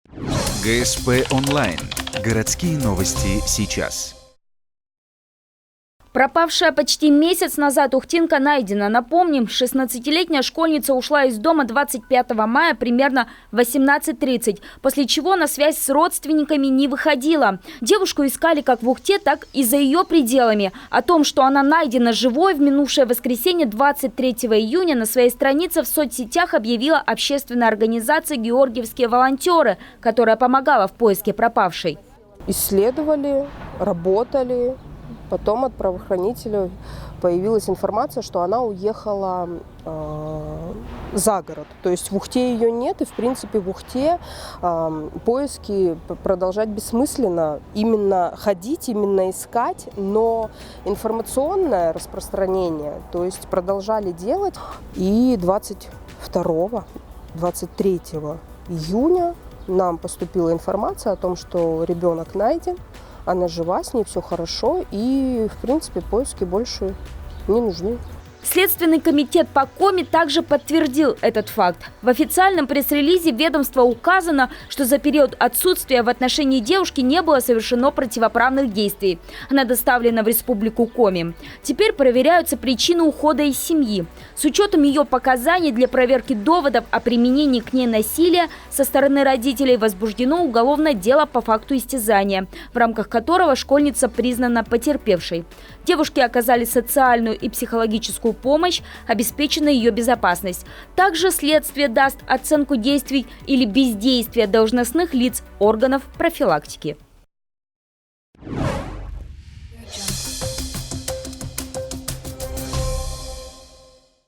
ГСП онлайн. Городские новости сейчас. Пропавшая почти месяц назад ухтинка найдена. Напомним, 16-летняя школьница ушла из дома 25 мая примерно в 18:30, после чего на связь с родственниками не выходила. Девушку искали как в Ухте, так и за ее пределами. О том, что она найдена живой, в минувшее воскресенье 23 июня на своей странице в соцсетях объявила общественная организация «Георгиевские волонтеры», которая помогала в поиске пропавшей. Исследовали, работали. Потом от правоохранителей появилась информация, что она уехала за город. То есть в Ухте ее нет, и в принципе в Ухте поиски продолжать бессмысленно. Именно ходить, именно искать, но информационное распространение, то есть продолжали делать. И 23 июня нам поступила информация о том, что ребенок найден. Она жива, с ней все хорошо, и, в принципе, поиски больше не нужны. Следственный комитет по Коми также подтвердил этот факт. В официальном пресс-релизе ведомства указано, что за период отсутствия в отношении девушки не было совершено противоправных действий. Она доставлена в республику Коми. Теперь проверяются причины ухода из семьи. С учетом ее показаний для проверки доводов о применении к ней насилия со стороны родителей возбуждено уголовное дело по факту истязания, в рамках которого школьница признана потерпевшей. Девушке оказали социальную и психологическую помощь, обеспечена ее безопасность. Также следствие даст оценку действий или бездействия должностных лиц органов профилактики.